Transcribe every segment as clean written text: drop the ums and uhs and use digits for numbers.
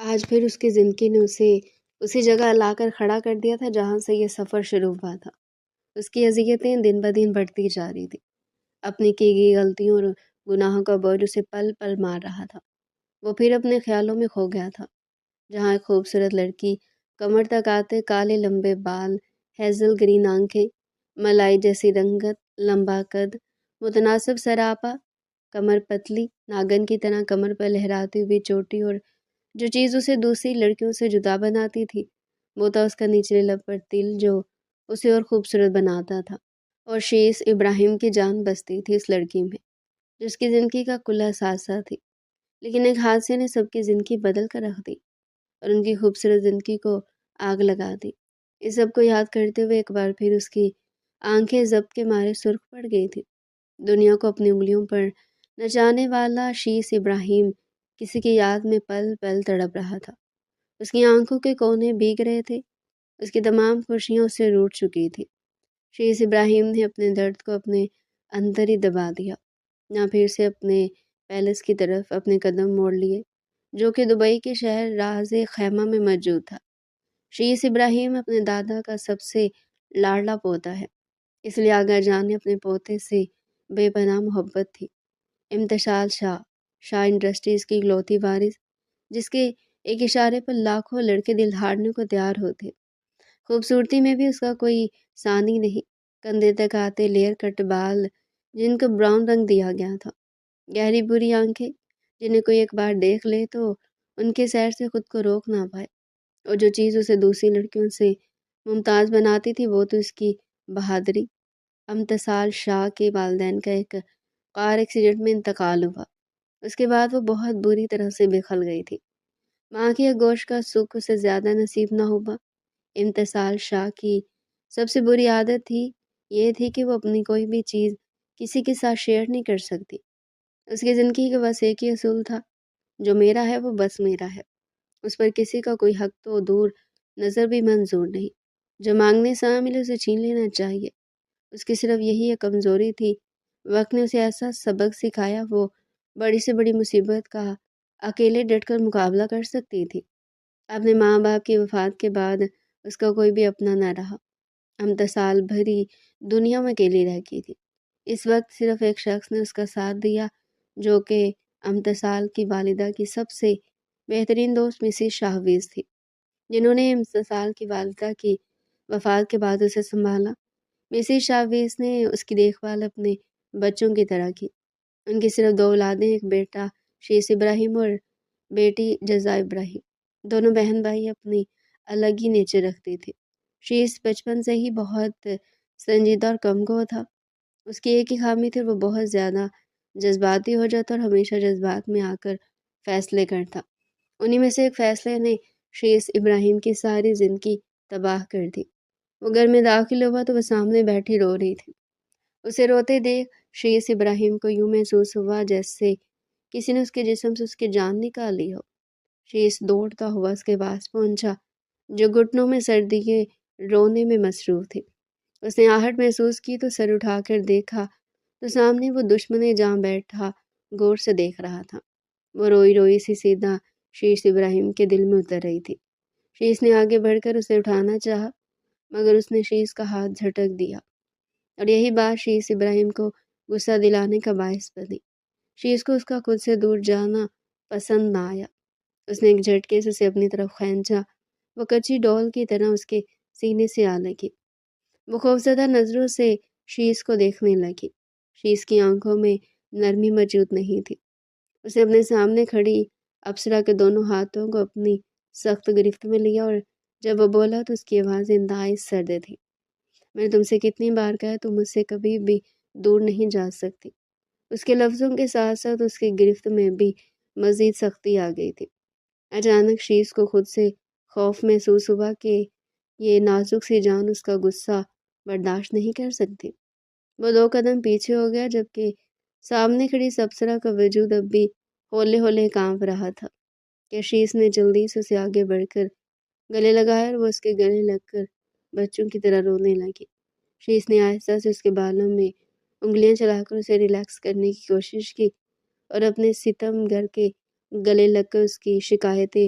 آج پھر اس کی زندگی نے اسے اسی جگہ لا کر کھڑا کر دیا تھا جہاں سے یہ سفر شروع ہوا تھا۔ اس کی اذیتیں دن بدن بڑھتی جا رہی تھی۔ اپنی کی گئی غلطیوں اور گناہوں کا بوجھ اسے پل پل مار رہا تھا۔ وہ پھر اپنے خیالوں میں کھو گیا تھا، جہاں ایک خوبصورت لڑکی، کمر تک آتے کالے لمبے بال، ہیزل گرین آنکھیں، ملائی جیسی رنگت، لمبا قد، متناسب سراپا، کمر پتلی، ناگن کی طرح کمر پر لہراتی ہوئی چوٹی، اور جو چیز اسے دوسری لڑکیوں سے جدا بناتی تھی وہ تھا اس کا نچلے لب پر تل، جو اسے اور خوبصورت بناتا تھا۔ اور شیس ابراہیم کی جان بستی تھی اس لڑکی میں، جس کی زندگی کا کل اثاثہ تھی۔ لیکن ایک حادثے نے سب کی زندگی بدل کر رکھ دی اور ان کی خوبصورت زندگی کو آگ لگا دی۔ اس سب کو یاد کرتے ہوئے ایک بار پھر اس کی آنکھیں ضبط کے مارے سرخ پڑ گئی تھی۔ دنیا کو اپنی انگلیوں پر نچانے والا شیس ابراہیم کسی کی یاد میں پل پل تڑپ رہا تھا۔ اس کی آنکھوں کے کونے بھیگ رہے تھے، اس کی تمام خوشیاں اس سے روٹھ چکی تھی۔ شیس ابراہیم نے اپنے درد کو اپنے اندر ہی دبا دیا، نہ پھر سے اپنے پیلس کی طرف اپنے قدم موڑ لیے، جو کہ دبئی کے شہر راز خیمہ میں موجود تھا۔ شیس ابراہیم اپنے دادا کا سب سے لاڈلا پوتا ہے، اس لیے آغا جان نے اپنے پوتے سے بے پناہ محبت تھی۔ امتشال شاہ، شاہ انڈسٹریز کی اکلوتی وارث، جس کے ایک اشارے پر لاکھوں لڑکے دل ہارنے کو تیار ہوتے۔ خوبصورتی میں بھی اس کا کوئی ثانی نہیں، کندھے تک آتے لیئر کٹ بال جن کو براؤن رنگ دیا گیا تھا، گہری بری آنکھیں جنہیں کوئی ایک بار دیکھ لے تو ان کے سیر سے خود کو روک نہ پائے، اور جو چیز اسے دوسری لڑکیوں سے ممتاز بناتی تھی وہ تو اس کی بہادری۔ امتسال شاہ کے والدین کا ایک کار ایکسیڈنٹ میں انتقال ہوا، اس کے بعد وہ بہت بری طرح سے بکھل گئی تھی۔ ماں کی گوشت کا سکھ اسے زیادہ نصیب نہ ہوا۔ امتسال شاہ کی سب سے بری عادت یہ تھی کہ وہ اپنی کوئی بھی چیز کسی کے ساتھ شیئر نہیں کر سکتی۔ اس کی زندگی کا بس ایک ہی اصول تھا، جو میرا ہے وہ بس میرا ہے، اس پر کسی کا کوئی حق تو دور نظر بھی منظور نہیں، جو مانگنے سے ملے اسے چھین لینا چاہیے۔ اس کی صرف یہی ایک کمزوری تھی، وقت نے اسے ایسا سبق سکھایا وہ بڑی سے بڑی مصیبت کا اکیلے ڈٹ کر مقابلہ کر سکتی تھی۔ اپنے ماں باپ کی وفات کے بعد اس کا کوئی بھی اپنا نہ رہا، امتسال بھری دنیا میں اکیلی رہ گئی تھی۔ اس وقت صرف ایک شخص نے اس کا ساتھ دیا، جو کہ امتسال کی والدہ کی سب سے بہترین دوست مسز شاہویز تھی، جنہوں نے امتسال کی والدہ کی وفات کے بعد اسے سنبھالا۔ مسز شاہویز نے اس کی دیکھ بھال اپنے بچوں کی طرح کی۔ ان کی صرف 2 اولادیں، ایک بیٹا شیس ابراہیم اور بیٹی جزا ابراہیم۔ دونوں بہن بھائی اپنی الگ ہی نیچر رکھتے تھے۔ شیس بچپن سے ہی بہت سنجیدہ اور کمگو تھا۔ اس کی ایک ہی خامی تھی، وہ بہت زیادہ جذباتی ہو جاتا اور ہمیشہ جذبات میں آ کر فیصلے کرتا۔ انہی میں سے ایک فیصلے نے شیس ابراہیم کی ساری زندگی تباہ کر دی۔ وہ گھر میں داخل ہوا تو وہ سامنے بیٹھی رو رہی تھی۔ اسے روتے دیکھ شیس ابراہیم کو یوں محسوس ہوا جیسے کسی نے اس کے جسم سے اس کی جان نکال لی ہو۔ شیس دوڑتا ہوا اس کے پاس پہنچا، جو گھٹنوں میں سردی کے رونے میں مصروف تھی۔ اس نے آہٹ محسوس کی تو سر اٹھا کر دیکھا تو سامنے وہ دشمن جاں بیٹھا غور سے دیکھ رہا تھا۔ وہ روئی روئی سی سیدھا شیس ابراہیم کے دل میں اتر رہی تھی۔ شیس نے آگے بڑھ کر اسے اٹھانا چاہا، مگر اس نے شیس کا ہاتھ جھٹک دیا، اور یہی بات شیس ابراہیم کو غصہ دلانے کا باعث بنی۔ شیس کو اس کا خود سے دور جانا پسند نہ آیا۔ اس نے ایک جھٹکے سے اسے اپنی طرف کھینچا، وہ کچی ڈول کی طرح اس کے سینے سے آ لگی۔ وہ خوفزدہ نظروں سے شیس کو دیکھنے لگی۔ شیس کی آنکھوں میں نرمی موجود نہیں تھی۔ اسے اپنے سامنے کھڑی اپسرا کے دونوں ہاتھوں کو اپنی سخت گرفت میں لیا، اور جب وہ بولا تو اس کی آواز انتہائی سرد تھی۔ میں نے تم سے کتنی بار کہا تم مجھ سے کبھی بھی دور نہیں جا سکتی۔ اس کے لفظوں کے ساتھ ساتھ اس کی گرفت میں بھی مزید سختی آ گئی تھی۔ اچانک شیس کو خود سے خوف محسوس ہوا کہ یہ نازک سی جان اس کا غصہ برداشت نہیں کر سکتی۔ وہ 2 قدم پیچھے ہو گیا، جبکہ سامنے کھڑی اپسرا کا وجود اب بھی ہولے ہولے کانپ رہا تھا کہ شیس نے جلدی سے اسے آگے بڑھ کر گلے لگایا، اور وہ اس کے گلے لگ کر بچوں کی طرح رونے لگی۔ شیس نے آہستہ سے اس کے بالوں میں انگلیاں چلا کر اسے ریلیکس کرنے کی کوشش کی، اور اپنے ستم گر کے گلے لگ کر اس کی شکایتیں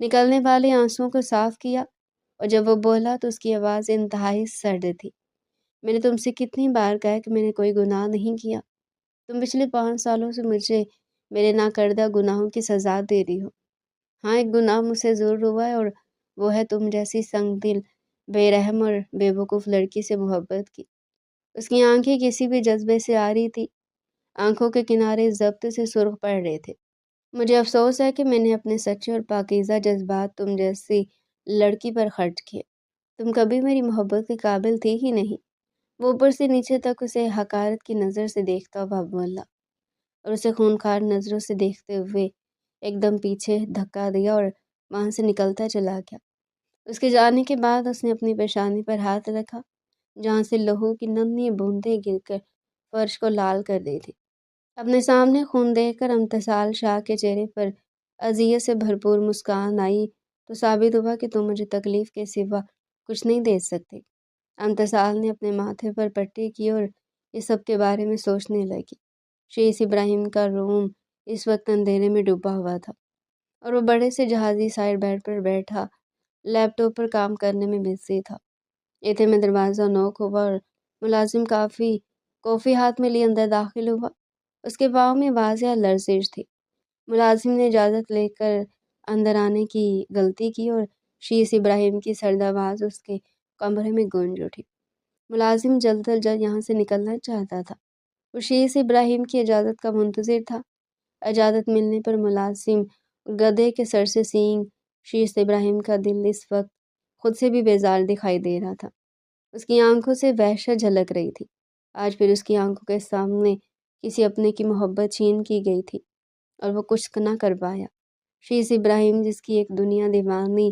نکلنے والے آنسوؤں کو صاف کیا، اور جب وہ بولا تو اس کی آواز انتہائی سرد تھی۔ میں نے تم سے کتنی بار کہا کہ میں نے کوئی گناہ نہیں کیا؟ تم پچھلے 5 سالوں سے مجھے میرے ناکردہ گناہوں کی سزا دے رہی ہو۔ ہاں، ایک گناہ مجھ سے ضرور ہوا ہے، اور وہ ہے تم جیسی سنگ دل، بے رحم اور بے وقوف لڑکی سے محبت کی۔ اس کی آنکھیں کسی بھی جذبے سے آ رہی تھی، آنکھوں کے کنارے ضبط سے سرخ پڑ رہے تھے۔ مجھے افسوس ہے کہ میں نے اپنے سچے اور پاکیزہ جذبات تم جیسی لڑکی پر خرچ کیے۔ تم کبھی میری محبت کے قابل تھی ہی نہیں۔ وہ اوپر سے نیچے تک اسے حقارت کی نظر سے دیکھتا ہوا بولا، اور اسے خونخوار نظروں سے دیکھتے ہوئے ایک دم پیچھے دھکا دیا اور وہاں سے نکلتا چلا گیا۔ اس کے جانے کے بعد اس نے اپنی پیشانی پر ہاتھ رکھا، جہاں سے لہو کی ننھی بوندیں گر کر فرش کو لال کر دی تھی۔ اپنے سامنے خون دیکھ کر امتصال شاہ کے چہرے پر اذیت سے بھرپور مسکان آئی تو ثابت ہوا کہ تم مجھے تکلیف کے سوا کچھ نہیں دے سکتے۔ امتصال نے اپنے ماتھے پر پٹی کی اور اس سب کے بارے میں سوچنے لگی۔ شیخ ابراہیم کا روم اس وقت اندھیرے میں ڈوبا ہوا تھا، اور وہ بڑے سے جہازی سائڈ بیڈ پر بیٹھا لیپ ٹاپ پر کام کرنے میں بزی تھا۔ اتنے میں دروازہ نوک ہوا اور ملازم کافی ہاتھ میں لیے اندر داخل ہوا۔ اس کے پاؤں میں واضح لرزش تھی۔ ملازم نے اجازت لے کر اندر آنے کی غلطی کی اور شیخ ابراہیم کی سرد آواز اس کے کمرے میں گونج اٹھی۔ ملازم جلد از جلد یہاں سے نکلنا چاہتا تھا۔ وہ شیخ ابراہیم کی اجازت کا منتظر تھا۔ اجازت ملنے پر ملازم گدھے کے سر سے سینگ شیخ ابراہیم کا دل اس وقت خود سے بھی بیزار دکھائی دے رہا تھا۔ اس کی آنکھوں سے وحشت جھلک رہی تھی۔ آج پھر اس کی آنکھوں کے سامنے کسی اپنے کی محبت چھین کی گئی تھی، اور وہ کچھ نہ کر پایا۔ شیخ ابراہیم، جس کی ایک دنیا دیوانی،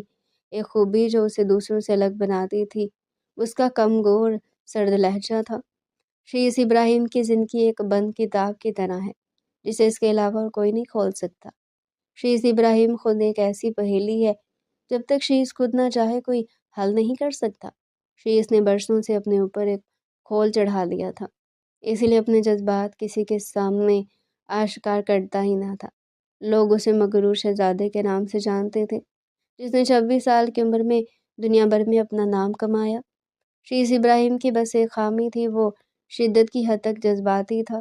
ایک خوبی جو اسے دوسروں سے الگ بناتی تھی، اس کا کم گور سرد لہجہ تھا۔ شیخ ابراہیم کی زندگی ایک بند کتاب کی طرح ہے، جسے اس کے علاوہ اور کوئی نہیں کھول سکتا۔ شیخ ابراہیم خود ایک ایسی پہیلی ہے، جب تک شیخ خود نہ چاہے کوئی حل نہیں کر سکتا۔ شیخ نے برسوں سے اپنے اوپر ایک کھول چڑھا لیا تھا، اسی لیے اپنے جذبات کسی کے سامنے آشکار کرتا ہی نہ تھا۔ لوگ اسے مغرور شہزادے کے نام سے جانتے تھے، جس نے 26 سال کی عمر میں دنیا بھر میں اپنا نام کمایا۔ شیخ ابراہیم کی بس ایک خامی تھی، وہ شدت کی حد تک جذباتی تھا۔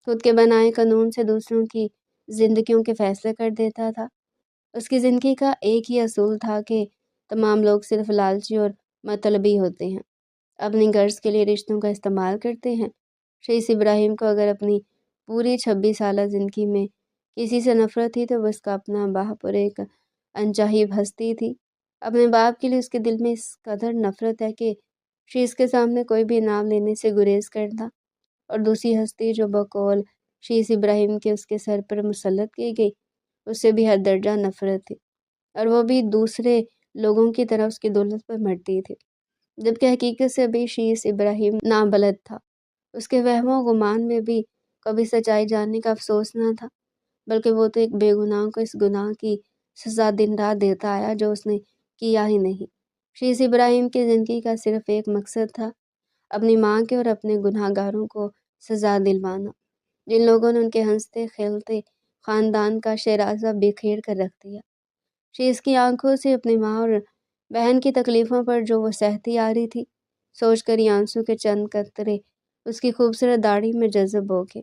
خود کے بنائے قانون سے دوسروں کی زندگیوں کے فیصلے کر دیتا تھا۔ اس کی زندگی کا ایک ہی اصول تھا کہ تمام لوگ صرف لالچی اور مطلبی ہوتے ہیں، اپنی غرض کے لیے رشتوں کا استعمال کرتے ہیں۔ شیخ ابراہیم کو اگر اپنی پوری 26 سالہ زندگی میں کسی سے نفرت تھی تو وہ اس کا اپنا باپ اور ایک انچاہی ہستی تھی۔ اپنے باپ کے لیے اس کے دل میں اس قدر نفرت ہے کہ شیخ کے سامنے کوئی بھی نام لینے سے گریز کرتا، اور دوسری ہستی جو بقول شیخ ابراہیم کے اس کے سر پر مسلط کی گئی، اس سے بھی حد درجہ نفرت تھی، اور وہ بھی دوسرے لوگوں کی طرح اس کی دولت پر مرتی تھی، جبکہ حقیقت سے ابھی شیخ ابراہیم نابلد تھا۔ اس کے وہم و گمان میں بھی کبھی سچائی جاننے کا افسوس نہ تھا، بلکہ وہ تو ایک بے گناہ کو اس گناہ کی سزا دن رات دیتا آیا جو اس نے کیا ہی نہیں۔ شیخ ابراہیم کی زندگی کا صرف ایک مقصد تھا، اپنی ماں کے اور اپنے گناہ گاروں کو سزا دلوانا، جن لوگوں نے ان کے ہنستے کھیلتے خاندان کا شیرازہ بکھیر کر رکھ دیا۔ شیخ کی آنکھوں سے اپنی ماں اور بہن کی تکلیفوں پر جو وہ سہتی آ رہی تھی، سوچ کر یہ آنسو کے چند قطرے اس کی خوبصورت داڑھی میں جذب ہو گئے۔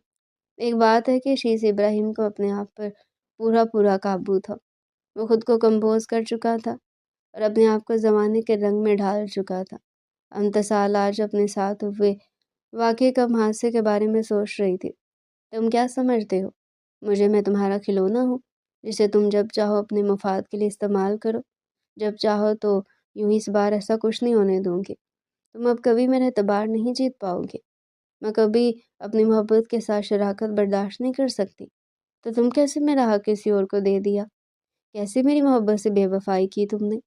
ایک بات ہے کہ شیخ ابراہیم کو اپنے آپ پر پورا قابو تھا۔ وہ خود کو کمپوز کر چکا تھا اور اپنے آپ کو زمانے کے رنگ میں ڈھال چکا تھا۔ امتصال آج اپنے ساتھ ہوئے واقعے کم حادثے کے بارے میں سوچ رہی تھی۔ تم کیا سمجھتے ہو؟ میں تمہارا کھلونا ہوں، جسے تم جب چاہو اپنے مفاد کے لیے استعمال کرو، جب چاہو تو یوں ہی اس بار ایسا کچھ نہیں ہونے دوں گی۔ تم اب کبھی میرا اعتبار نہیں جیت پاؤ گے۔ میں کبھی اپنی محبت کے ساتھ شراکت برداشت نہیں کر سکتی۔ تو تم کیسے میرا حق کسی اور کو دے دیا؟ کیسے میری محبت سے بے وفائی کی تم نے؟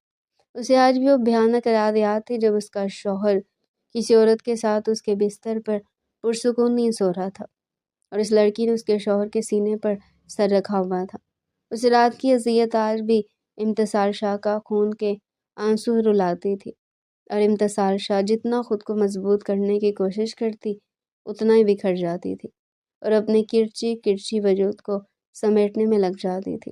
اسے آج بھی وہ بھیانک یاد تھی جب اس کا شوہر کسی عورت کے ساتھ اس کے بستر پر پرسکون نیند سو رہا تھا، اور اس لڑکی نے اس کے شوہر کے سینے پر سر رکھا ہوا تھا۔ اس رات کی اذیت آج بھی امتصال شاہ کا خون کے آنسو رلاتی تھی، اور امتصال شاہ جتنا خود کو مضبوط کرنے کی کوشش کرتی اتنا ہی بکھر جاتی تھی، اور اپنے کرچی وجود کو سمیٹنے میں لگ جاتی تھی۔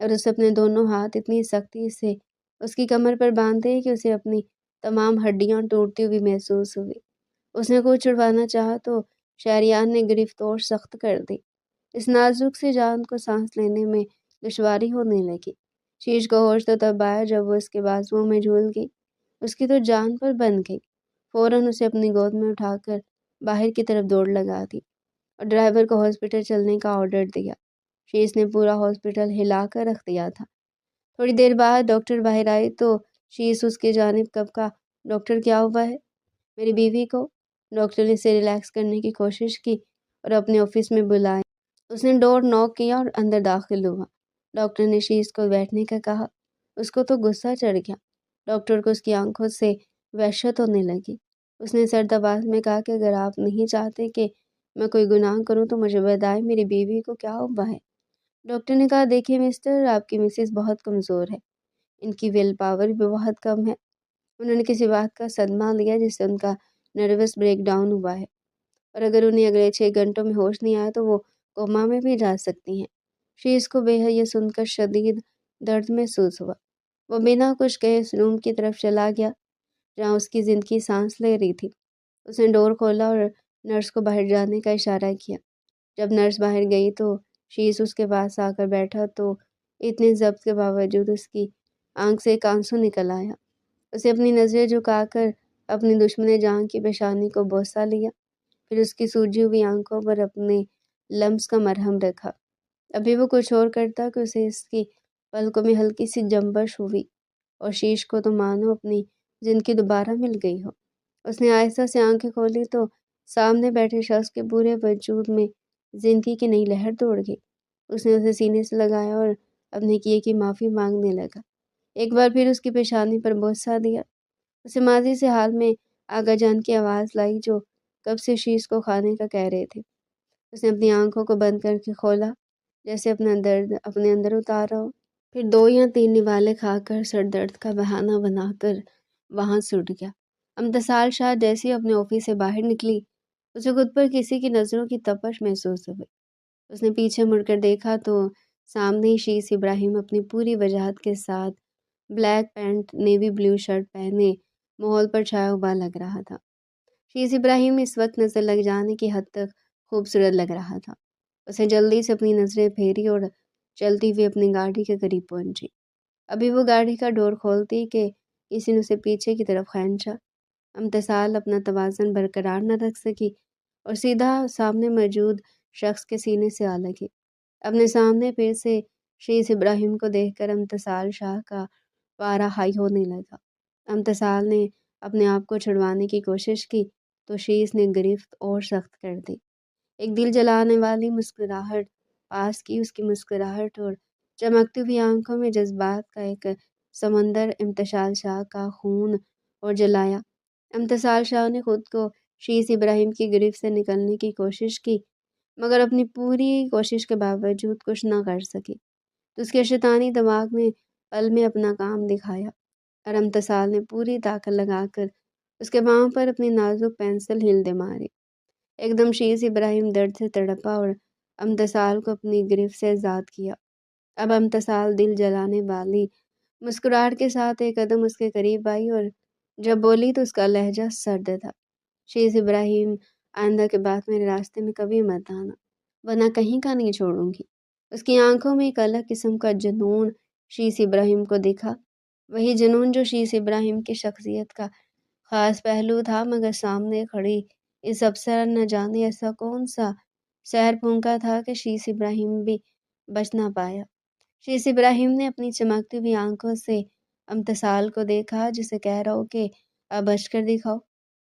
اور اسے اپنے دونوں ہاتھ اتنی سختی سے اس کی کمر پر باندھے کہ اسے اپنی تمام ہڈیاں ٹوٹتی ہوئی محسوس ہوئی۔ اس نے کوئی چھڑوانا چاہا تو شہریان نے گرفت اور سخت کر دی۔ اس نازک سی جان کو سانس لینے میں دشواری ہونے لگی۔ شیش کو ہوش تو تب آیا جب وہ اس کے بازوؤں میں جھول گئی۔ اس کی تو جان پر بن گئی۔ فوراً اسے اپنی گود میں اٹھا کر باہر کی طرف دوڑ لگا دی اور ڈرائیور کو ہاسپٹل چلنے کا آرڈر دیا۔ شیش نے پورا ہاسپٹل ہلا کر رکھ دیا تھا۔ تھوڑی دیر بعد ڈاکٹر باہر آئی تو شیش اس کی جانب کبکا، ڈاکٹر کیا ہوا ہے؟ میری بیوی کو۔ ڈاکٹر نے اسے ریلیکس کرنے کی کوشش کی اور اپنے آفس میں بلایا۔ اس نے ڈور ناک کیا اور اندر داخل ہوا۔ ڈاکٹر نے شیش کو بیٹھنے کا کہا۔ اس کو تو غصہ چڑھ گیا۔ ڈاکٹر کو اس کی آنکھوں سے وحشت ہونے لگی۔ اس نے سرد آواز میں کہا کہ اگر آپ نہیں چاہتے کہ میں کوئی گناہ کروں تو مجھے بتائیں میری بیوی کو کیا ہوا ہے؟ ڈاکٹر نے کہا دیکھیے مسٹر، آپ کی مسز بہت کمزور ہے۔ ان کی ویل پاور بھی بہت کم ہے۔ انہوں نے کسی بات کا صدمہ لیا جس سے ان کا نروس بریک ڈاؤن ہوا ہے، اور اگر انہیں اگلے 6 گھنٹوں میں ہوش نہیں آیا تو وہ کوما میں بھی جا سکتی ہیں۔ شیش کو بے حد یہ سن کر شدید درد محسوس ہوا۔ وہ بنا کچھ کہے اس روم کی طرف چلا گیا جہاں اس کی زندگی سانس لے رہی تھی۔ اس نے ڈور کھولا اور نرس کو باہر جانے کا اشارہ کیا۔ جب نرس باہر گئی تو شیش اس کے پاس آ کر بیٹھا تو اتنے ضبط کے باوجود اس کی آنکھ سے ایک آنسو نکل آیا۔ اسے اپنی نظریں جھکا کر اپنی دشمن جان کی پیشانی کو بوسہ لیا، پھر اس کی سوجی ہوئی آنکھوں پر اپنے لمس کا مرہم رکھا۔ ابھی وہ کچھ اور کرتا کہ اسے اس کی پلکوں میں ہلکی سی جنبش ہوئی اور شیش کو تو مانو اپنی زندگی دوبارہ مل گئی ہو۔ اس نے آہستہ سے آنکھیں کھولی تو سامنے بیٹھے شخص کے پورے وجود میں زندگی کی نئی لہر دوڑ گئی۔ اس نے اسے سینے سے لگایا اور اپنے کیے کی معافی مانگنے لگا۔ ایک بار پھر اس کی پیشانی پر بوسہ دیا۔ اسے ماضی سے حال میں آغا جان کی آواز لائی جو کب سے شیش کو کھانے کا کہہ رہے تھے۔ اس نے اپنی آنکھوں کو بند کر کے کھولا جیسے اپنا درد اپنے اندر اتار رہا ہو، پھر 2 یا 3 نوالے کھا کر سر درد کا بہانہ بنا کر وہاں سے اٹھ گیا۔ امتصال شاہ جیسی اپنے آفس سے باہر نکلی، اسے خود پر کسی کی نظروں کی تپش محسوس ہوئی۔ اس نے پیچھے مڑ کر دیکھا تو سامنے ہی شیش ابراہیم اپنی پوری وجاہت کے ساتھ black pant navy blue shirt پہنے ماحول پر چھایا ہوا لگ رہا تھا۔ شیش ابراہیم اس وقت نظر لگ جانے کی حد تک خوبصورت لگ رہا تھا۔ اسے جلدی سے اپنی نظریں پھیری اور چلتی ہوئی اپنی گاڑی کے قریب پہنچی۔ ابھی وہ گاڑی کا ڈور کھولتی کہ کسی نے اسے پیچھے کی طرف کھینچا۔ امتصال اپنا توازن برقرار نہ رکھ سکی اور سیدھا سامنے موجود شخص کے سینے سے آ لگی۔ اپنے سامنے پھر سے شیش ابراہیم کو دیکھ کر امتصال شاہ کا پارا ہائی ہونے لگا۔ امتصال نے اپنے آپ کو چھڑوانے کی کوشش کی تو شیش نے گرفت اور سخت کر دی۔ ایک دل جلانے والی مسکراہٹ پاس کی اس کی مسکراہٹ اور چمکتی ہوئی آنکھوں میں جذبات کا ایک سمندر امتصال شاہ کا خون اور جلایا۔ امتصال شاہ نے خود کو شیش ابراہیم کی گرفت سے نکلنے کی کوشش کی مگر اپنی پوری کوشش کے باوجود کچھ نہ کر سکی تو اس کے شیطانی دماغ نے پل میں اپنا کام دکھایا اور امتصال نے پوری طاقت لگا کر اس کے پاؤں پر اپنی نازک پینسل ہل دے ماری۔ ایک دم شیش ابراہیم درد سے تڑپا اور امتصال کو اپنی گرفت سے آزاد کیا۔ اب امتصال دل جلانے والی مسکراہٹ کے ساتھ ایک قدم اس کے قریب آئی اور جب بولی تو اس کا لہجہ سرد تھا۔ شیش ابراہیم، آئندہ کے بعد میرے راستے میں کبھی مت آنا ورنہ کہیں کا نہیں چھوڑوں گی۔ اس کی آنکھوں میں ایک الگ قسم کا جنون شیش ابراہیم کو دکھا، وہی جنون جو شیش ابراہیم کی شخصیت کا خاص پہلو تھا، مگر سامنے کھڑی اس افسر نہ جانے ایسا کون سا سحر پھونکا تھا کہ شیش ابراہیم بھی بچ نہ پایا۔ شیش ابراہیم نے اپنی چمکتی ہوئی آنکھوں سے امتصال کو دیکھا جسے کہہ رہا ہو کہ اب بچ کر دکھاؤ۔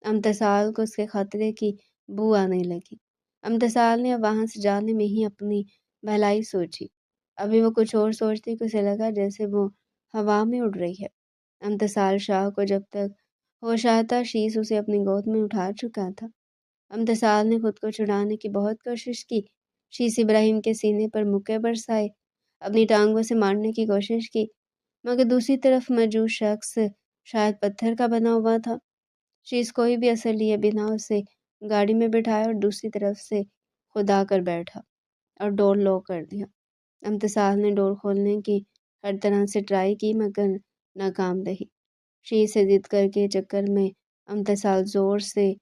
امتصال کو اس کے خطرے کی بو آنے لگی۔ امتصال نے اب وہاں سے جانے میں ہی اپنی بھلائی سوچی۔ ابھی وہ کچھ اور سوچتی کہ اسے لگا جیسے وہ ہوا میں اڑ رہی ہے۔ امتصال شاہ کو جب تک ہوش آتا شیش اسے اپنی گود میں اٹھا چکا تھا۔ امتصال نے خود کو چھڑانے کی بہت کوشش کی، شیش ابراہیم کے سینے پر مکے برسائے، اپنی ٹانگوں سے مارنے کی کوشش کی مگر دوسری طرف موجود شخص شاید پتھر کا بنا ہوا تھا۔ شیش کوئی بھی اثر لیے بنا اسے گاڑی میں بٹھایا اور دوسری طرف سے خود آ کر بیٹھا اور ڈور لاک کر دیا۔ امتصال نے ڈور کھولنے کی ہر طرح سے ٹرائی کی مگر ناکام رہی۔ شیش سے ضد کر کے چکر میں امتصال زور سے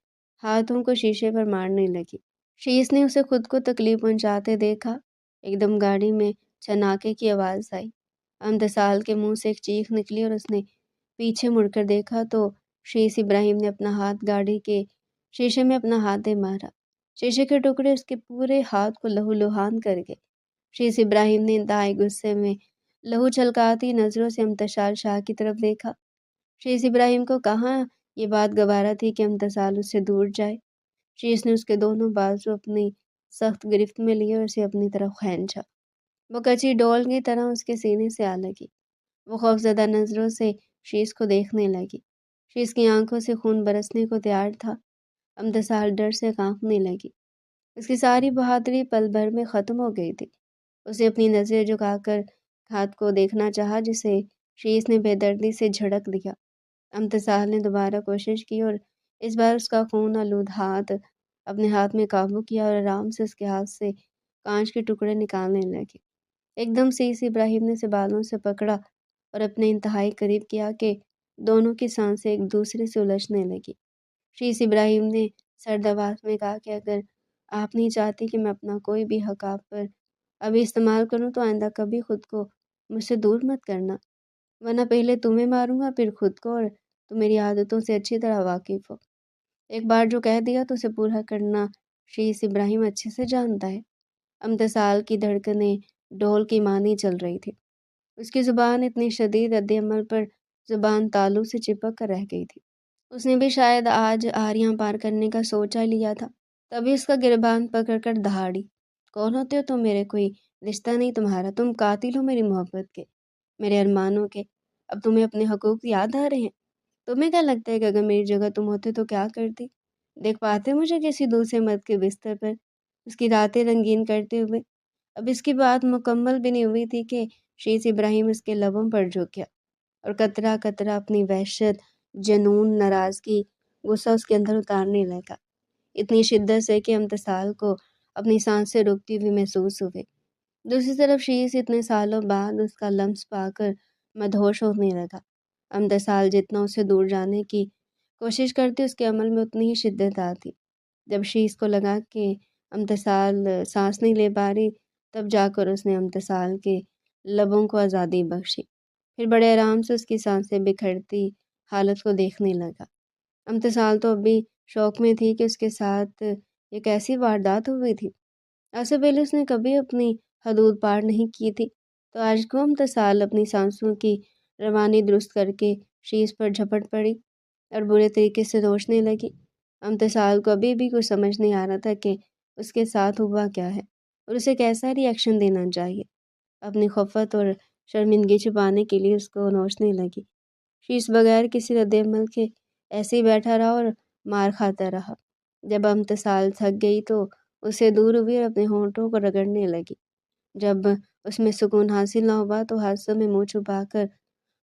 ہاتھوں کو شیشے پر مارنے لگی۔ شیش نے اسے خود کو تکلیف پہنچاتے دیکھا۔ ایک دم گاڑی میں چھناکے کی آواز آئی۔ امتصال کے منہ سے ایک چیخ نکلی اور اس نے پیچھے مڑ کر دیکھا تو شیش ابراہیم نے اپنا ہاتھ گاڑی کے شیشے میں اپنا ہاتھ دے مارا۔ شیشے کے ٹکڑے اس کے پورے ہاتھ کو لہو لہان کر گئے۔ شیش ابراہیم نے انتہائی غصے میں لہو چھلکاتی نظروں سے امتشال شاہ کی طرف دیکھا۔ شیش ابراہیم کو کہاں یہ بات گوارا تھی کہ امتصال اس سے دور جائے۔ شیش نے اس کے دونوں بازو اپنی سخت گرفت میں لیے اور اسے اپنی طرف کھینچا۔ وہ کچی ڈول کی طرح اس کے سینے سے آ لگی۔ وہ خوفزدہ نظروں سے شیش کو دیکھنے لگی۔ شیش کی آنکھوں سے خون برسنے کو تیار تھا۔ امتصال ڈر سے کانپنے لگی۔ اس کی ساری بہادری پل بھر میں ختم ہو گئی تھی۔ اسے اپنی نظریں جھکا کر ہاتھ کو دیکھنا چاہا جسے شیش نے بے دردی سے جھڑک دیا۔ امتصال نے دوبارہ کوشش کی اور اس بار اس کا خون آلود ہاتھ اپنے ہاتھ میں قابو کیا اور آرام سے اس کے ہاتھ سے کانچ کے ٹکڑے نکالنے لگی۔ ایک دم شیش ابراہیم نے اسے بالوں سے پکڑا اور اپنے انتہائی قریب کیا کہ دونوں کی سانسیں ایک دوسرے سے الجھنے لگی۔ شیش ابراہیم نے سرد آواز میں کہا کہ اگر آپ نہیں چاہتی کہ میں اپنا کوئی بھی حق آپ پر ابھی استعمال کروں تو آئندہ کبھی خود کو مجھ سے دور مت کرنا، ورنہ پہلے تمہیں ماروں گا پھر خود کو، اور تم میری عادتوں سے اچھی طرح واقف ہو۔ ایک بار جو کہہ دیا تو اسے پورا کرنا شیش ابراہیم اچھے سے جانتا ہے۔ امتصال کی دھڑکنیں ڈھول کی مانی چل رہی تھی۔ اس کی زبان اتنی شدید رد عمل پر زبان تالو سے چپک کر رہ گئی تھی۔ اس نے بھی شاید آج آریاں پار کرنے کا سوچا لیا تھا، تبھی اس کا گربان پکڑ کر دہاڑی۔ کون ہوتے ہو تم؟ میرے کوئی رشتہ نہیں تمہارا، تم قاتل ہو میری محبت کے، میرے ارمانوں کے۔ اب تمہیں اپنے حقوق یاد آ رہے ہیں؟ تمہیں کیا لگتا ہے کہ اگر میری جگہ تم ہوتے تو کیا کرتی؟ دیکھ پاتے مجھے کسی دوسرے مرد کے بستر پر اس کی راتیں رنگین کرتے ہوئے؟ اب اس کی بات مکمل بھی نہیں ہوئی تھی کہ شیش ابراہیم اس کے لبوں پر جھک گیا اور قطرہ قطرہ اپنی وحشت، جنون، ناراضگی، غصہ اس کے اندر اتارنے لگا، اتنی شدت سے کہ امتصال کو اپنی سانسیں روکتی ہوئی محسوس ہوئے۔ دوسری طرف شیش اتنے سالوں بعد اس کا لمس پا کر مدہوش ہونے لگا۔ امتصال جتنا اسے دور جانے کی کوشش کرتی اس کے عمل میں اتنی ہی شدت آتی۔ جب شیش کو لگا کہ امتصال سانس نہیں لے پا رہی تب جا کر اس نے امتصال کے لبوں کو آزادی بخشی، پھر بڑے آرام سے اس کی سانسیں بکھرتی حالت کو دیکھنے لگا۔ امتصال تو اب بھی شوق میں تھی کہ اس کے ساتھ یہ کیسی واردات ہوئی تھی۔ ایسے پہلے اس نے کبھی اپنی حدود پار نہیں کی تھی، تو آج کو امتصال اپنی سانسوں کی روانی درست کر کے شیش پر جھپٹ پڑی اور برے طریقے سے نوچنے لگی۔ امتصال کو ابھی بھی کچھ سمجھ نہیں آ رہا تھا کہ اس کے ساتھ ہوا کیا ہے اور اسے کیسا ری ایکشن دینا چاہیے۔ اپنی خفت اور شرمندگی چھپانے کے لیے اس کو نوچنے لگی۔ شیش بغیر کسی رد عمل کے ایسے ہی بیٹھا رہا اور مار کھاتا رہا۔ جب امتصال تھک گئی تو اسے دور ہوئی اور اپنے ہونٹوں کو رگڑنے لگی۔ جب اس میں سکون حاصل نہ ہوا تو ہاتھوں میں منہ چھپا کر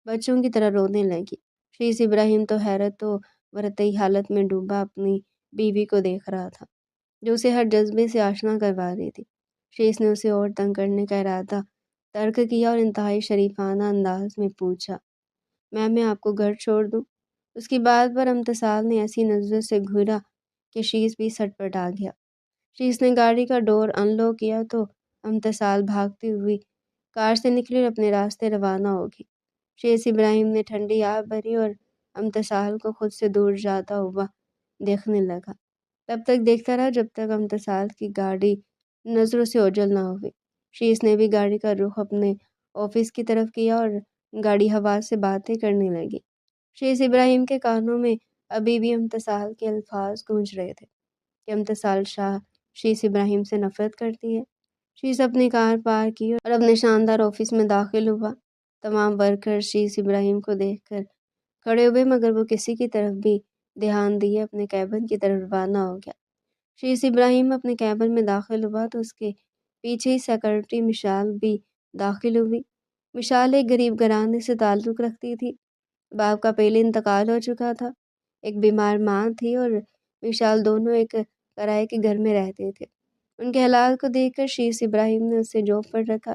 بچوں کی طرح رونے لگی۔ شیش ابراہیم تو حیرت و ورطئی حالت میں ڈوبا اپنی بیوی کو دیکھ رہا تھا جو اسے ہر جذبے سے آشنا کروا رہی تھی۔ شیش نے اسے اور تنگ کرنے کا ارادہ ترک کیا اور انتہائی شریفانہ انداز میں پوچھا، میں آپ کو گھر چھوڑ دوں؟ اس کی بات پر امتصال نے ایسی نظروں سے گھورا کہ شیش بھی سٹ پٹ آ گیا۔ شیش نے گاڑی کا ڈور انلوک کیا تو امتصال بھاگتی ہوئی کار سے نکلی اور اپنے راستے روانہ ہوگی۔ شیش ابراہیم نے ٹھنڈی آہ بھری اور امتصال کو خود سے دور جاتا ہوا دیکھنے لگا۔ تب تک دیکھتا رہا جب تک امتصال کی گاڑی نظروں سے اوجھل نہ ہوئی۔ شیش نے بھی گاڑی کا رخ اپنے آفس کی طرف کیا اور گاڑی ہوا سے باتیں کرنے لگی۔ شیش ابراہیم کے کانوں میں ابھی بھی امتصال کے الفاظ گونج رہے تھے کہ امتصال شاہ شیش ابراہیم سے نفرت کرتی ہے۔ شیش اپنی کار پار کی اور اپنے شاندار آفس میں داخل ہوا۔ تمام ورکر شیش ابراہیم کو دیکھ کر کھڑے ہوئے مگر وہ کسی کی طرف بھی دھیان دیے اپنے کیبن کی طرف روانہ ہو گیا۔ شیش ابراہیم اپنے کیبن میں داخل ہوا تو اس کے پیچھے ہی سیکرٹری مشال بھی داخل ہوئی۔ مشال ایک غریب گھرانے سے تعلق رکھتی تھی۔ باپ کا پہلے انتقال ہو چکا تھا، ایک بیمار ماں تھی اور مشال دونوں ایک کرائے کے گھر میں رہتے تھے۔ ان کے حالات کو دیکھ کر شیش ابراہیم نے اسے جاب پر رکھا۔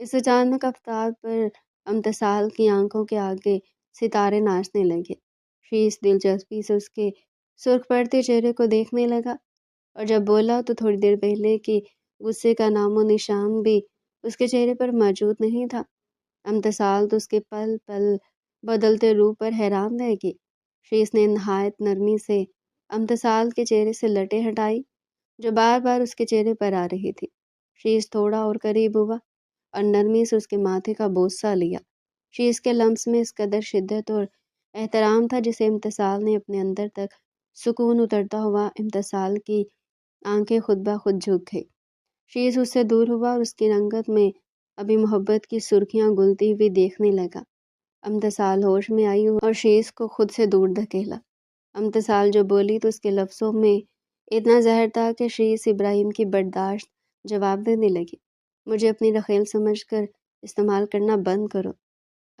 اس اچانک آفتاب پر امتصال کی آنکھوں کے آگے ستارے ناچنے لگے۔ شیش دلچسپی سے اس کے سرخ پڑتے چہرے کو دیکھنے لگا، اور جب بولا تو تھوڑی دیر پہلے کہ غصے کا نام و نشان بھی اس کے چہرے پر موجود نہیں تھا۔ امتصال تو اس کے پل پل بدلتے روح پر حیران رہ گئی۔ شیش نے نہایت نرمی سے امتصال کے چہرے سے لٹیں ہٹائی جو بار بار اس کے چہرے پر آ رہی تھی۔ شیش تھوڑا اور قریب ہوا اور نرمی سے اس کے ماتھے کا بوسہ لیا۔ شیش کے لمس میں اس قدر شدت اور احترام تھا جسے امتصال نے اپنے اندر تک سکون اترتا ہوا امتصال کی آنکھیں خود بخود جھک گئی۔ شیش اس سے دور ہوا اور اس کی رنگت میں ابھی محبت کی سرخیاں گلتی ہوئی دیکھنے لگا۔ امتصال ہوش میں آئی اور شیش کو خود سے دور دھکیلا۔ امتصال جو بولی تو اس کے لفظوں میں اتنا زہر تھا کہ شیش ابراہیم کی برداشت جواب دینے لگی۔ مجھے اپنی رخیل سمجھ کر استعمال کرنا بند کرو۔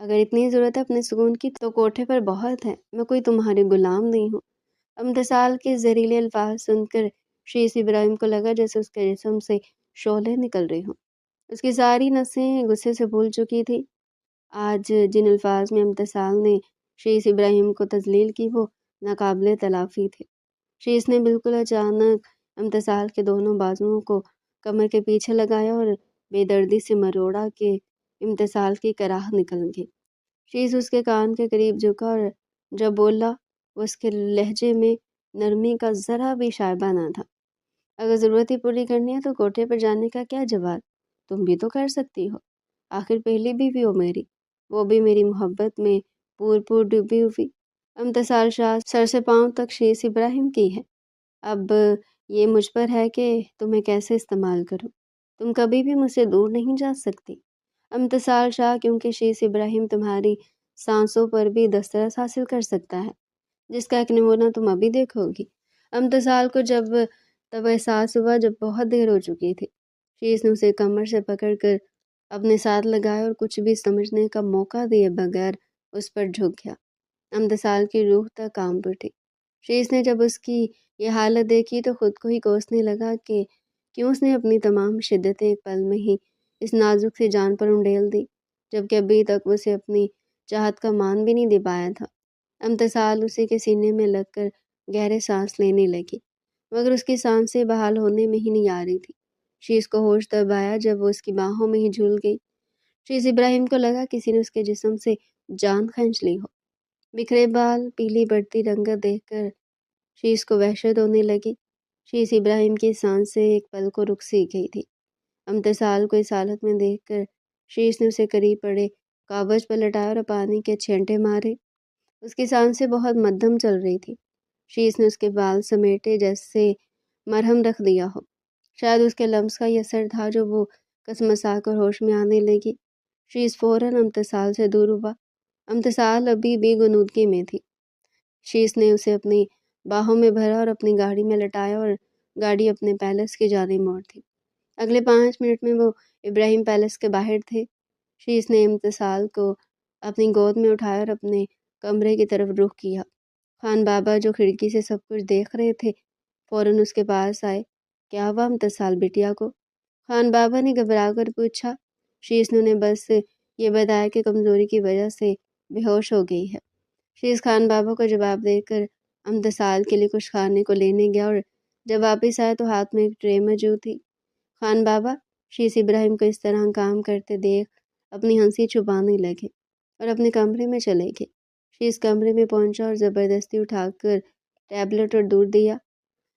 اگر اتنی ضرورت ہے اپنے سکون کی تو کوٹھے پر بہت ہے، میں کوئی تمہاری غلام نہیں ہوں۔ امتصال کے زہریلے الفاظ سن کر شیش ابراہیم کو لگا جیسے اس کے جسم سے شعلے نکل رہے ہوں۔ اس کی ساری نسیں غصے سے پھول چکی تھی۔ آج جن الفاظ میں امتصال نے شیش ابراہیم کو تذلیل کی وہ ناقابل تلافی تھے۔ شیش نے بالکل اچانک امتصال کے دونوں بازوؤں کو کمر کے پیچھے لگایا اور بے دردی سے مروڑا کہ امتصال کی کراہ نکل گئی۔ شیش اس کے کان کے قریب جھکا اور جب بولا وہ اس کے لہجے میں نرمی کا ذرا بھی شائبہ نہ تھا۔ اگر ضرورت ہی پوری کرنی ہے تو کوٹھے پر جانے کا کیا جواز، تم بھی تو کر سکتی ہو۔ آخر پہلی بیوی ہو میری، وہ بھی میری محبت میں پور ڈوبی ہوئی۔ امتصال شاہ سر سے پاؤں تک شیش ابراہیم کی ہے، اب یہ مجھ پر ہے کہ تمہیں کیسے استعمال کروں۔ تم کبھی بھی مجھ سے دور نہیں جا سکتی امتصال شاہ، کیونکہ شیش ابراہیم تمہاری سانسوں پر بھی دسترس حاصل کر سکتا ہے، جس کا ایک نمونہ تم ابھی دیکھو گی۔ امتصال کو جب تب احساس ہوا جب بہت دیر ہو چکی تھی۔ شیش نے اسے کمر سے پکڑ کر اپنے ساتھ لگایا اور کچھ بھی سمجھنے کا موقع دیے بغیر اس پر جھک گیا۔ امتصال کی روح تک کانپ اٹھی۔ شیش نے جب اس کی یہ حالت دیکھی تو خود کو ہی کوسنے لگا کہ کیوں اس نے اپنی تمام شدتیں ایک پل میں ہی اس نازک سی جان پر انڈیل دی، جبکہ ابھی تک وہ اسے اپنی چاہت کا مان بھی نہیں دے پایا تھا۔ امتصال اسی کے سینے میں لگ کر گہرے سانس لینے لگی، مگر اس کی سانسیں بحال ہونے میں ہی نہیں آ رہی تھی۔ شیش کو ہوش تب آیا جب وہ اس کی باہوں میں ہی جھول گئی۔ شیش ابراہیم کو لگا کسی نے اس کے جسم سے جان کھینچ لی ہو۔ بکھرے بال، پیلی بڑھتی رنگت دیکھ کر شیش کو وحشت ہونے لگی۔ شیش ابراہیم کی سانسیں ایک پل کو رک سی گئی تھی۔ امتصال کو اس حالت میں دیکھ کر شیش نے اسے قریب پڑے کاغذ پر لٹایا اور پانی کے چھینٹے مارے۔ اس کی سانسیں بہت مدھم چل رہی تھی۔ شیش نے اس کے بال سمیٹے جیسے مرہم رکھ دیا ہو۔ شاید اس کے لمس کا یہ اثر تھا جو وہ کسمسا کر ہوش میں آنے لگی۔ شیش فوراً امتصال سے دور ہوا۔ امتصال ابھی بھی غنودگی میں تھی۔ شیش نے اسے اپنی باہوں میں بھرا اور اپنی گاڑی میں لٹایا اور گاڑی اپنے پیلس کی جانب موڑ دی۔ اگلے 5 منٹ میں وہ ابراہیم پیلس کے باہر تھے۔ شیش نے امتصال کو اپنی گود میں اٹھایا اور اپنے کمرے کی طرف رخ کیا۔ خان بابا جو کھڑکی سے سب کچھ دیکھ رہے تھے فوراً اس کے پاس آئے۔ کیا ہوا امتصال بٹیا کو؟ خان بابا نے گھبرا کر پوچھا۔ شیش نے انہیں بس یہ بتایا کہ کمزوری کی وجہ سے بے ہوش ہو گئی ہے۔ شیش خان بابا کو جواب دے کر امتصال کے لیے کچھ کھانے کو لینے گیا اور جب واپس آیا تو ہاتھ میں ایک ٹرے موجود تھی۔ خان بابا شیش ابراہیم کو اس طرح کام کرتے دیکھ اپنی ہنسی چھپانے لگے اور اپنے کمرے میں چلے گئے۔ شیش کمرے میں پہنچا اور زبردستی اٹھا کر ٹیبلٹ اور دودھ دیا۔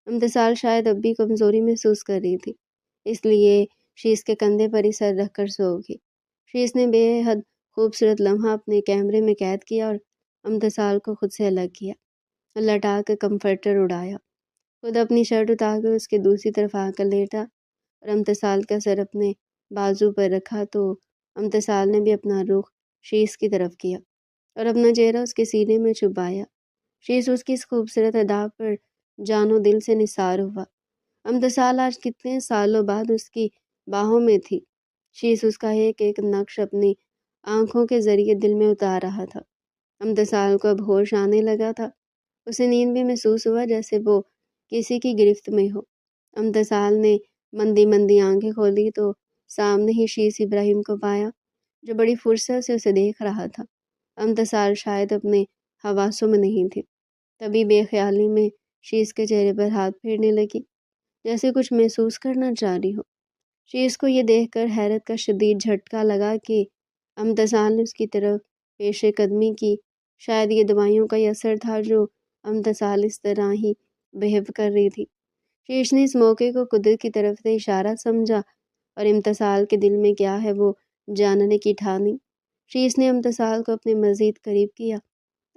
امتصال شاید اب بھی کمزوری محسوس کر رہی تھی، اس لیے شیش کے کندھے پر ہی سر رکھ کر سو گئی۔ شیش نے بے حد خوبصورت لمحہ اپنے کیمرے میں قید کیا اور امتصال کو خود سے الگ کیا، لٹا کر کمفرٹر اڑایا، خود اپنی شرٹ اتار کر اس کے دوسری طرف آ کر لیٹا اور امتصال کا سر اپنے بازو پر رکھا تو امتصال نے بھی اپنا رخ شیش کی طرف کیا اور اپنا چہرہ اس کے سینے میں چھپایا۔ شیش اس کی اس خوبصورت ادا پر جان و دل سے نثار ہوا۔ امتصال آج کتنے سالوں بعد اس کی باہوں میں تھی۔ شیش اس کا ایک ایک نقش اپنی آنکھوں کے ذریعے دل میں اتار رہا تھا۔ امتصال کو اب ہوش آنے لگا تھا۔ اسے نیند بھی محسوس ہوا جیسے وہ کسی کی گرفت میں ہو۔ امتصال نے مندی مندی آنکھیں کھولی تو سامنے ہی شیش ابراہیم کو پایا جو بڑی فرصت سے اسے دیکھ رہا تھا۔ امتصال شاید اپنے حواسوں میں نہیں تھی، تبھی بے خیالی میں شیش کے چہرے پر ہاتھ پھیرنے لگی جیسے کچھ محسوس کرنا چاہ رہی ہو۔ شیش کو یہ دیکھ کر حیرت کا شدید جھٹکا لگا کہ امتصال نے اس کی طرف پیش قدمی کی۔ شاید یہ دوائیوں کا ہی اثر تھا جو امتصال اس طرح ہی بہیو کر رہی تھی۔ شیش نے اس موقع کو قدرت کی طرف سے اشارہ سمجھا اور امتصال کے دل میں کیا ہے وہ جاننے کی ٹھانی۔ شیش نے امتصال کو اپنے مزید قریب کیا۔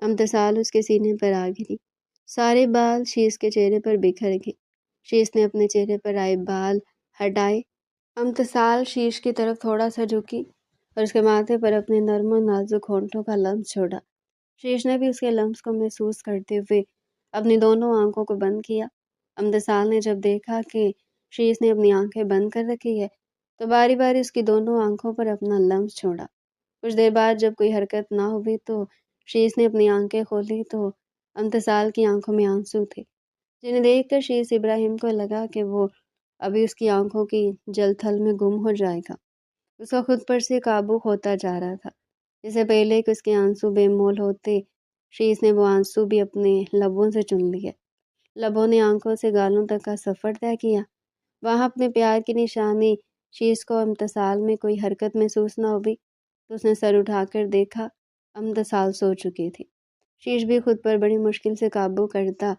امتصال اس کے سینے پر آ گری۔ سارے بال شیش کے چہرے پر بکھر گئے۔ شیش نے اپنے چہرے پر آئے بال ہٹائے۔ امتصال شیش کی طرف تھوڑا سا جھکی اور اس کے ماتھے پر اپنے نرم و نازک ہونٹوں کا لمس چھوڑا۔ شیش نے بھی اس کے لمس کو محسوس کرتے ہوئے اپنی دونوں آنکھوں کو بند کیا۔ امتصال نے جب دیکھا کہ شیش نے اپنی آنکھیں بند کر رکھی ہے تو باری باری اس کی دونوں آنکھوں پر اپنا لمس چھوڑا۔ کچھ دیر بعد جب کوئی حرکت نہ ہوئی تو شیش نے اپنی آنکھیں کھولی تو امتصال کی آنکھوں میں آنسو تھے، جنہیں دیکھ کر شیش ابراہیم کو لگا کہ وہ ابھی اس کی آنکھوں کی جل تھل میں گم ہو جائے گا۔ اس کا خود پر سے قابو کھوتا جا رہا تھا۔ اس سے پہلے کہ اس کے آنسو بے مول ہوتے، شیش نے وہ آنسو بھی اپنے لبوں سے چن لیے۔ لبوں نے آنکھوں سے گالوں تک کا سفر طے کیا۔ وہاں اپنے پیار کی نشانی شیش کو امتصال میں کوئی حرکت محسوس نہ ہوئی تو اس نے سر اٹھا کر دیکھا، امتصال سو چکی تھی۔ شیش بھی خود پر بڑی مشکل سے قابو کرتا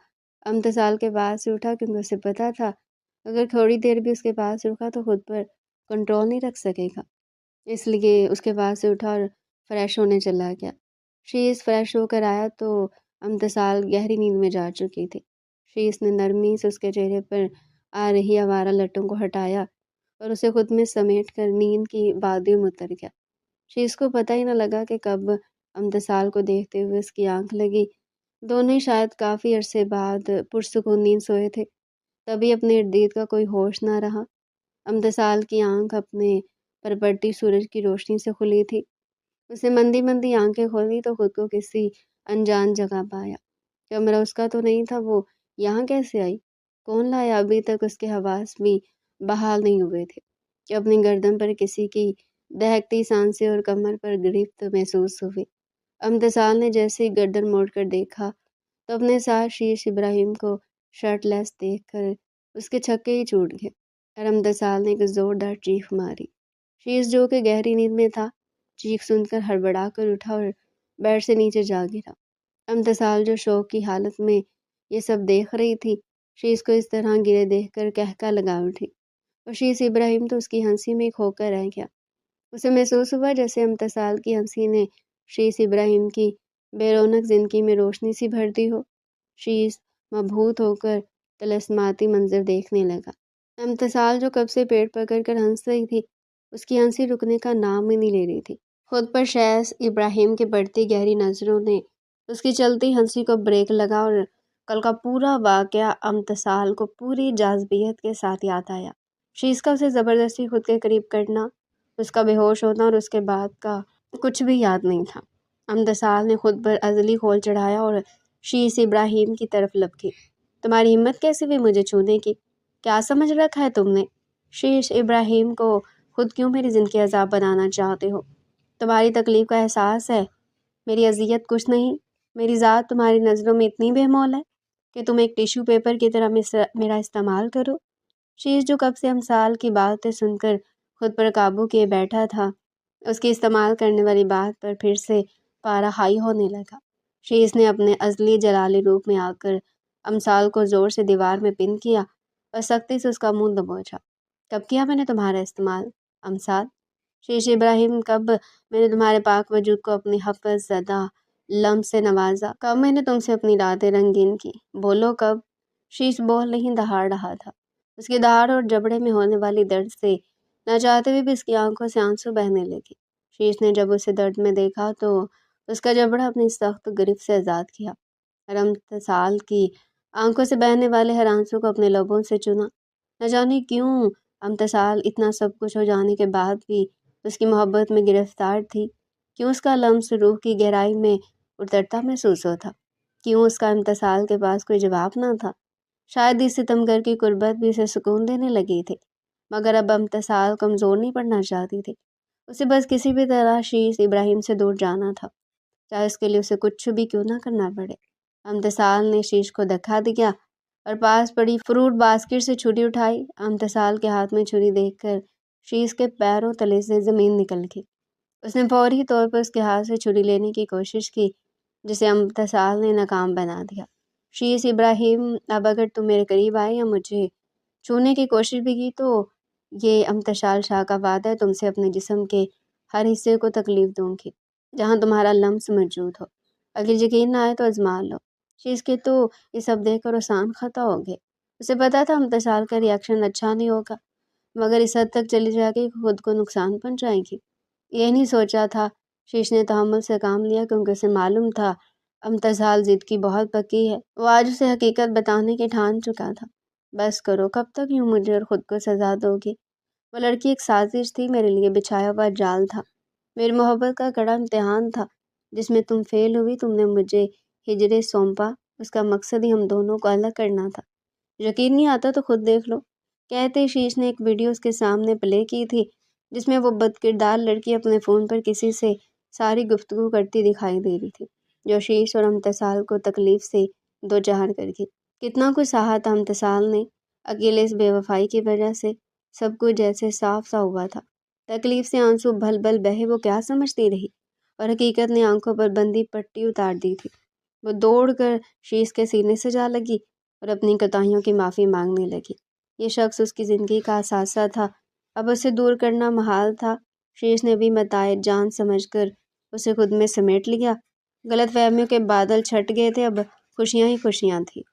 امتصال کے پاس سے اٹھا، کیونکہ اسے پتہ تھا اگر تھوڑی دیر بھی اس کے پاس رکا تو خود پر کنٹرول نہیں رکھ سکے گا، اس لیے اس کے پاس سے اٹھا اور فریش ہونے چلا گیا۔ شیش فریش ہو کر آیا تو امتصال گہری نیند میں جا چکی تھی۔ شیش نے نرمی سے اس کے چہرے پر آ رہی آوارہ لٹوں کو ہٹایا اور اسے خود میں سمیٹ کر نیند کی وادیوں میں اتر گیا۔ شیش کو پتہ ہی نہ لگا کہ کب امتصال کو دیکھتے ہوئے اس کی آنکھ لگی۔ دونوں ہی شاید کافی عرصے بعد پرسکون نیند سوئے تھے، تبھی اپنے ارد گرد کا کوئی ہوش نہ رہا۔ امتصال کی آنکھ اپنے پر پڑتی سورج کی روشنی سے کھلی تھی۔ اسے مندی مندی آنکھیں کھولی تو خود کو کسی انجان جگہ پایا۔ کمرہ اس کا تو نہیں تھا، وہ یہاں کیسے آئی؟ کون لایا؟ ابھی تک اس کے حواس بھی بحال نہیں ہوئے تھے کہ اپنی گردن پر کسی کی دہکتی سانسیں اور کمر پر گرفت محسوس ہوئی۔ امتصال نے جیسے ہی گردن موڑ کر دیکھا تو اپنے ساتھ شیش ابراہیم کو شرٹ لیس دیکھ کر اس کے چھکے ہی چھوٹ گئے اور امتصال نے ایک زوردار چیخ ماری۔ شیش جو کہ گہری نیند میں تھا، چیخ سن کر ہڑبڑا کر اٹھا اور بیڈ سے نیچے جا گرا۔ امتصال جو شوق کی حالت میں یہ سب دیکھ رہی تھی، شیش کو اس طرح گرے دیکھ کر قہقہ لگا اٹھی اور شیش ابراہیم تو اس کی ہنسی میں کھو کر رہ گیا۔ اسے محسوس ہوا جیسے امتصال کی ہنسی نے شیش ابراہیم کی بے رونق زندگی میں روشنی سی بھر دی ہو۔ شیش مبہوت ہو کر طلسماتی منظر دیکھنے لگا۔ امتصال جو کب سے پیٹ پکڑ کر ہنس رہی تھی، اس کی ہنسی رکنے کا نام ہی نہیں لے رہی تھی۔ خود پر شیش ابراہیم کی بڑھتی گہری نظروں نے اس کی چلتی ہنسی کو بریک لگا اور کل کا پورا واقعہ امتصال کو پوری جاذبیت کے ساتھ یاد آیا۔ شیش کا اسے زبردستی خود کے قریب کرنا، اس کا بے ہوش ہونا اور اس کے بعد کا کچھ بھی یاد نہیں تھا۔ امتصال نے خود پر عضلی کھول چڑھایا اور شیش ابراہیم کی طرف لپکی۔ تمہاری ہمت کیسے ہوئی مجھے چھونے کی؟ کیا سمجھ رکھا ہے تم نے؟ شیش ابراہیم کو خود کیوں میری زندگی عذاب بنانا چاہتے ہو؟ تمہاری تکلیف کا احساس ہے، میری اذیت کچھ نہیں۔ میری ذات تمہاری نظروں میں اتنی بے مول ہے کہ تم ایک ٹیشو پیپر کی طرح میرا استعمال کرو؟ شیش جو کب سے امثال کی باتیں سن کر خود پر قابو کیے بیٹھا تھا، اس کی استعمال کرنے والی بات پر پھر سے پارا ہائی ہونے لگا۔ شیش نے اپنے ازلی جلالی روپ میں آ کر امثال کو زور سے دیوار میں پن کیا اور سختی سے اس کا منہ دبوچا۔ کب کیا میں نے تمہارا استعمال امثال؟ شیش ابراہیم، کب میں نے تمہارے پاک وجود کو اپنی حفظ زدہ لمس سے نوازا؟ کب میں نے تم سے اپنی راتیں رنگین کی؟ بولو کب؟ شیش بول نہیں دہاڑ رہا تھا۔ اس کی دہاڑ اور جبڑے میں ہونے والی درد سے نہ چاہتے ہوئے بھی اس کی آنکھوں سے آنسو بہنے لگے۔ شیش نے جب اسے درد میں دیکھا تو اس کا جبڑا اپنی سخت گرفت سے آزاد کیا اور امتصال کی آنکھوں سے بہنے والے ہر آنسو کو اپنے لبوں سے چنا۔ نہ جانے کیوں امتصال اتنا سب کچھ ہو جانے کے بعد بھی اس کی محبت میں گرفتار تھی، کیوں اس کا لمس روح کی گہرائی میں اترتا محسوس ہوتا، کیوں اس کا امتصال کے پاس کوئی جواب نہ تھا؟ شاید اس ستمگر کی قربت بھی اسے سکون دینے لگی تھی۔ مگر اب امتصال کمزور نہیں پڑنا چاہتی تھی۔ اسے بس کسی بھی طرح شیش ابراہیم سے دور جانا تھا، چاہے اس کے لیے اسے کچھ بھی کیوں نہ کرنا پڑے۔ امتصال نے شیش کو دھکا دیا اور پاس پڑی فروٹ باسکٹ سے چھری اٹھائی۔ امتصال کے ہاتھ میں چھری دیکھ کر شیش کے پیروں تلے سے زمین نکل گئی۔ اس نے فوری طور پر اس کے ہاتھ سے چھری لینے کی کوشش کی، جسے امتصال نے ناکام بنا دیا۔ شیش ابراہیم، اب اگر تم میرے قریب آئے یا مجھے چھونے کی کوشش بھی کی تو یہ امتشال شاہ کا وعدہ ہے، تم سے اپنے جسم کے ہر حصے کو تکلیف دوں گی جہاں تمہارا لمس موجود ہو۔ اگر یقین نہ آئے تو آزما لو۔ شیش کے تو یہ سب دیکھ کر آسان خطا ہو گئے۔ اسے پتا تھا امتشال کا ریاکشن اچھا نہیں ہوگا، مگر اس حد تک چلی جا کے خود کو نقصان پہنچائے گی، یہ نہیں سوچا تھا۔ شیش نے تحمل سے کام لیا کیونکہ اسے معلوم تھا امتشال ضد کی بہت پکی ہے۔ وہ آج اسے حقیقت بتانے کے ٹھان چکا تھا۔ بس کرو، کب تک یوں مجھے اور خود کو سزا دو گی؟ وہ لڑکی ایک سازش تھی، میرے لیے بچھایا ہوا جال تھا، میری محبت کا کڑا امتحان تھا جس میں تم فیل ہوئی۔ تم نے مجھے ہجریں سونپا، اس کا مقصد ہی ہم دونوں کو الگ کرنا تھا۔ یقین نہیں آتا تو خود دیکھ لو، کہتے شیش نے ایک ویڈیو اس کے سامنے پلے کی تھی جس میں وہ بدکردار لڑکی اپنے فون پر کسی سے ساری گفتگو کرتی دکھائی دے رہی تھی، جو شیش اور امتصال کو تکلیف سے دوچار کر گئی۔ کتنا کچھ سہا تھا امتصال نے، اکیلے اس بے وفائی کی وجہ سے سب کچھ جیسے صاف سا ہوا تھا۔ تکلیف سے آنسو بھل بھل بہے، وہ کیا سمجھتی رہی، اور حقیقت نے آنکھوں پر بندی پٹی اتار دی تھی۔ وہ دوڑ کر شیش کے سینے سے جا لگی اور اپنی کوتاہیوں کی معافی مانگنے لگی۔ یہ شخص اس کی زندگی کا اثاثہ تھا، اب اسے دور کرنا محال تھا۔ شیش نے بھی متاع جان سمجھ کر اسے خود میں سمیٹ لیا۔ غلط فہمیوں کے بادل چھٹ گئے تھے، اب خوشیاں ہی خوشیاں تھیں۔